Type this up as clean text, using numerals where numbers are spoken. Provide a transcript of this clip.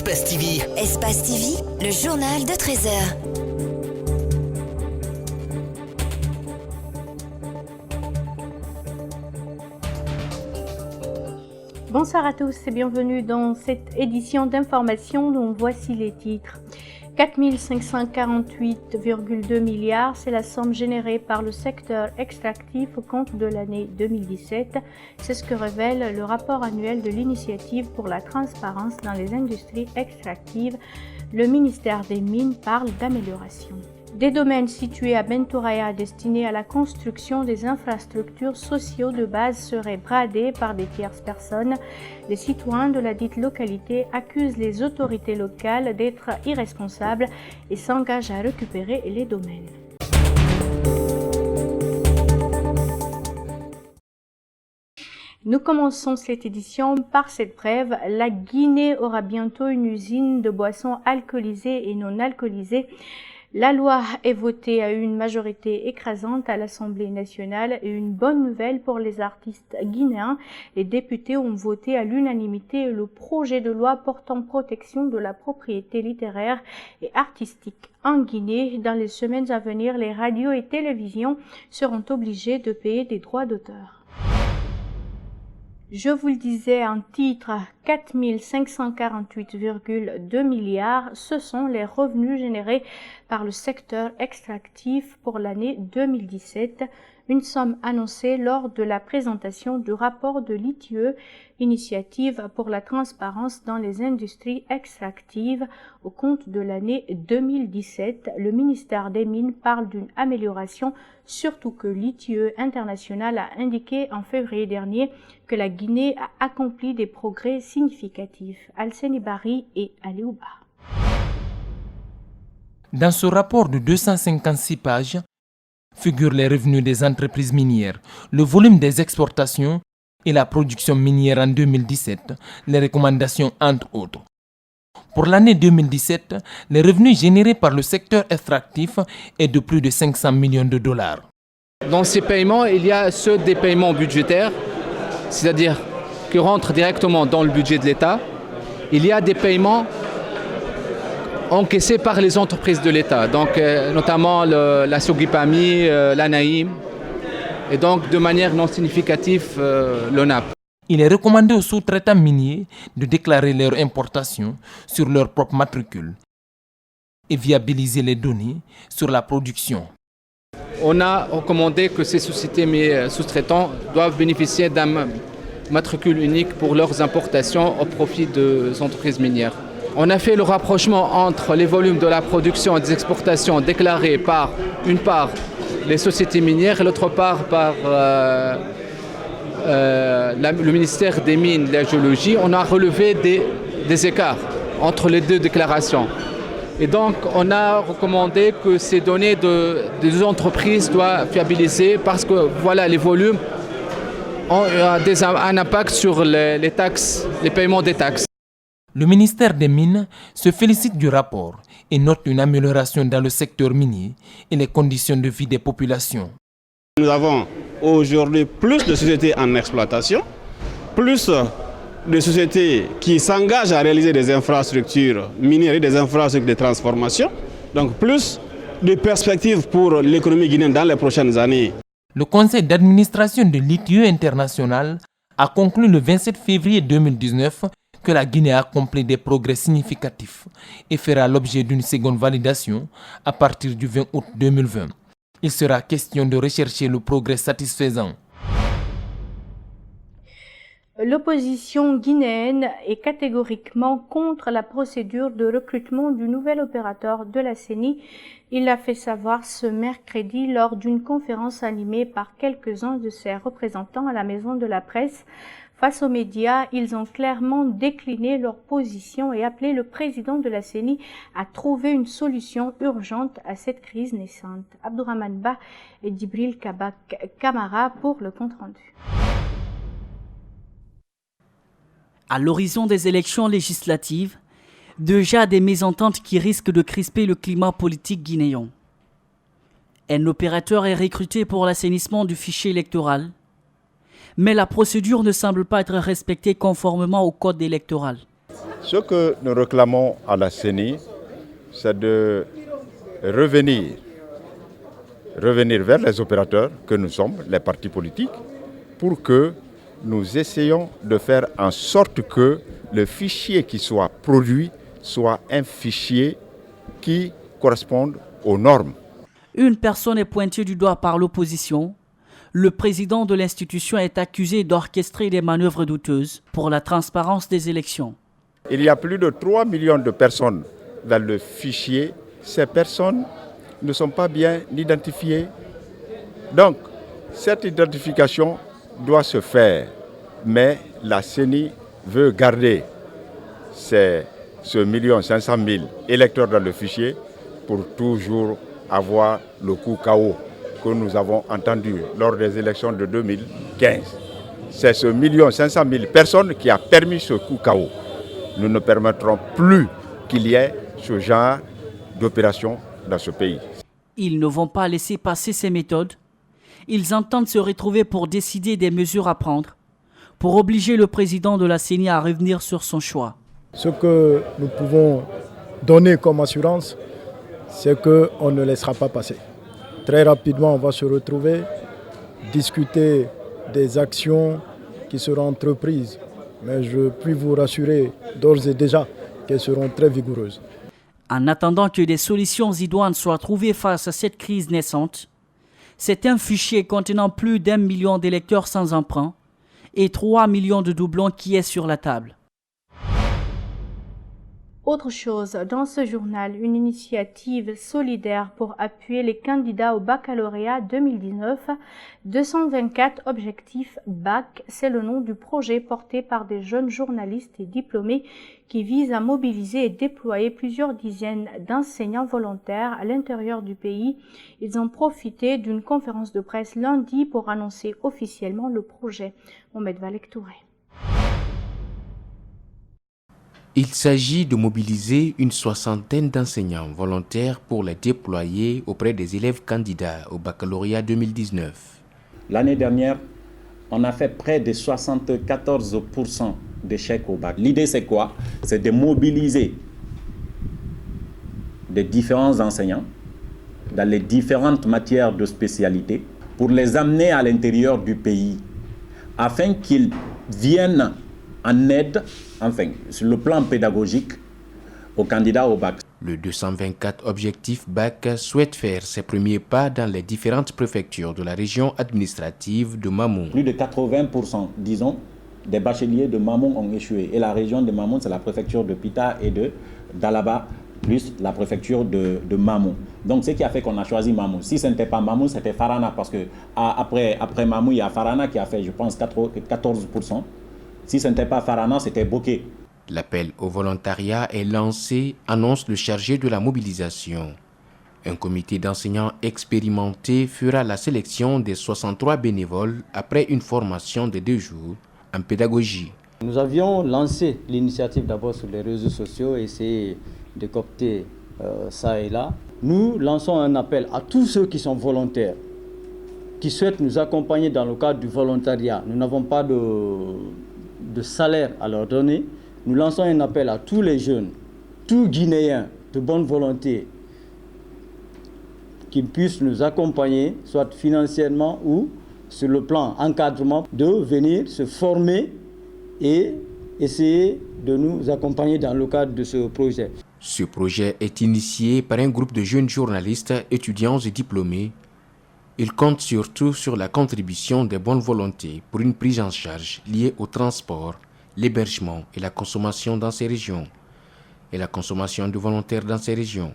Espace TV. Espace TV, le journal de 13h. Bonsoir à tous et bienvenue dans cette édition d'information dont voici les titres. 4 548,2 milliards, c'est la somme générée par le secteur extractif au compte de l'année 2017. C'est ce que révèle le rapport annuel de l'initiative pour la transparence dans les industries extractives. Le ministère des Mines parle d'amélioration. Des domaines situés à Bentouraya destinés à la construction des infrastructures sociaux de base seraient bradés par des tierces personnes. Les citoyens de la dite localité accusent les autorités locales d'être irresponsables et s'engagent à récupérer les domaines. Nous commençons cette édition par cette brève. La Guinée aura bientôt une usine de boissons alcoolisées et non alcoolisées. La loi est votée à une majorité écrasante à l'Assemblée nationale et une bonne nouvelle pour les artistes guinéens. Les députés ont voté à l'unanimité le projet de loi portant protection de la propriété littéraire et artistique en Guinée. Dans les semaines à venir, les radios et télévisions seront obligées de payer des droits d'auteur. Je vous le disais en titre, 4 548,2 milliards, ce sont les revenus générés par le secteur extractif pour l'année 2017, une somme annoncée lors de la présentation du rapport de l'ITIE, Initiative pour la transparence dans les industries extractives, au compte de l'année 2017. Le ministère des Mines parle d'une amélioration, surtout que l'ITIE international a indiqué en février dernier que la Guinée a accompli des progrès significatifs. Alseni Bari et Aliouba. Dans ce rapport de 256 pages, figurent les revenus des entreprises minières, le volume des exportations et la production minière en 2017, les recommandations entre autres. Pour l'année 2017, les revenus générés par le secteur extractif est de plus de 500 millions de dollars. Dans ces paiements, il y a ceux des paiements budgétaires, c'est-à-dire qui rentrent directement dans le budget de l'État. Il y a des paiements encaissés par les entreprises de l'État, donc notamment la Sogipami, l'Anaïm, et donc de manière non significative l'ONAP. Il est recommandé aux sous-traitants miniers de déclarer leur importation sur leur propre matricule et viabiliser les données sur la production. On a recommandé que ces sociétés sous-traitants doivent bénéficier d'un matricule unique pour leurs importations au profit des entreprises minières. On a fait le rapprochement entre les volumes de la production et des exportations déclarés par, une part, les sociétés minières et l'autre part par le ministère des Mines et de la Géologie. On a relevé des écarts entre les deux déclarations. Et donc, on a recommandé que ces données des entreprises soient fiabilisées parce que voilà, les volumes ont un impact sur les taxes, les paiements des taxes. Le ministère des Mines se félicite du rapport et note une amélioration dans le secteur minier et les conditions de vie des populations. Nous avons aujourd'hui plus de sociétés en exploitation, plus de sociétés qui s'engagent à réaliser des infrastructures minières et des infrastructures de transformation, donc plus de perspectives pour l'économie guinéenne dans les prochaines années. Le conseil d'administration de l'ITIE international a conclu le 27 février 2019 que la Guinée a accompli des progrès significatifs et fera l'objet d'une seconde validation à partir du 20 août 2020. Il sera question de rechercher le progrès satisfaisant. L'opposition guinéenne est catégoriquement contre la procédure de recrutement du nouvel opérateur de la CENI. Il l'a fait savoir ce mercredi lors d'une conférence animée par quelques-uns de ses représentants à la Maison de la Presse. Face aux médias, ils ont clairement décliné leur position et appelé le président de la CENI à trouver une solution urgente à cette crise naissante. Abdourahmane Ba et Djibril Kamara pour le compte-rendu. À l'horizon des élections législatives, déjà des mésententes qui risquent de crisper le climat politique guinéen. Un opérateur est recruté pour l'assainissement du fichier électoral. Mais la procédure ne semble pas être respectée conformément au code électoral. Ce que nous réclamons à la CENI, c'est de revenir vers les opérateurs que nous sommes, les partis politiques, pour que nous essayons de faire en sorte que le fichier qui soit produit soit un fichier qui corresponde aux normes. Une personne est pointée du doigt par l'opposition. Le président de l'institution est accusé d'orchestrer des manœuvres douteuses pour la transparence des élections. Il y a plus de 3 millions de personnes dans le fichier. Ces personnes ne sont pas bien identifiées. Donc, cette identification doit se faire. Mais la CENI veut garder ce 1 500 000 électeurs dans le fichier pour toujours avoir le coup KO que nous avons entendu lors des élections de 2015. C'est ce 1 500 000 personnes qui a permis ce coup KO. Nous ne permettrons plus qu'il y ait ce genre d'opération dans ce pays. Ils ne vont pas laisser passer ces méthodes. Ils entendent se retrouver pour décider des mesures à prendre, pour obliger le président de la CENI à revenir sur son choix. Ce que nous pouvons donner comme assurance, c'est qu'on ne laissera pas passer. Très rapidement, on va se retrouver, discuter des actions qui seront entreprises. Mais je puis vous rassurer d'ores et déjà qu'elles seront très vigoureuses. En attendant que des solutions idoines soient trouvées face à cette crise naissante, c'est un fichier contenant plus d'1 million d'électeurs sans emprunt et 3 millions de doublons qui est sur la table. Autre chose, dans ce journal, une initiative solidaire pour appuyer les candidats au baccalauréat 2019. 224 objectifs BAC, c'est le nom du projet porté par des jeunes journalistes et diplômés qui vise à mobiliser et déployer plusieurs dizaines d'enseignants volontaires à l'intérieur du pays. Ils ont profité d'une conférence de presse lundi pour annoncer officiellement le projet. Mohamed Valek Touré. Il s'agit de mobiliser une soixantaine d'enseignants volontaires pour les déployer auprès des élèves candidats au baccalauréat 2019. L'année dernière, on a fait près de 74% d'échecs au bac. L'idée, c'est quoi? C'est de mobiliser des différents enseignants dans les différentes matières de spécialité pour les amener à l'intérieur du pays afin qu'ils viennent en aide, enfin, sur le plan pédagogique, aux candidats au bac. Le 224 objectifs BAC souhaite faire ses premiers pas dans les différentes préfectures de la région administrative de Mamoun. Plus de 80%, disons, des bacheliers de Mamoun ont échoué. Et la région de Mamoun, c'est la préfecture de Pita et de Dalaba, plus la préfecture de Mamoun. Donc, ce qui a fait qu'on a choisi Mamoun. Si ce n'était pas Mamoun, c'était Farana, parce que après Mamoun, il y a Farana qui a fait, je pense, 14%. Si ce n'était pas Farana, c'était Bokeh. L'appel au volontariat est lancé, annonce le chargé de la mobilisation. Un comité d'enseignants expérimentés fera la sélection des 63 bénévoles après une formation de 2 jours en pédagogie. Nous avions lancé l'initiative d'abord sur les réseaux sociaux, essayer de coopter ça et là. Nous lançons un appel à tous ceux qui sont volontaires, qui souhaitent nous accompagner dans le cadre du volontariat. Nous n'avons pas de salaire à leur donner. Nous lançons un appel à tous les jeunes, tous Guinéens de bonne volonté, qui puissent nous accompagner, soit financièrement ou sur le plan encadrement, de venir se former et essayer de nous accompagner dans le cadre de ce projet. Ce projet est initié par un groupe de jeunes journalistes, étudiants et diplômés. Il compte surtout sur la contribution des bonnes volontés pour une prise en charge liée au transport, l'hébergement et la consommation dans ces régions, et la consommation de volontaires dans ces régions.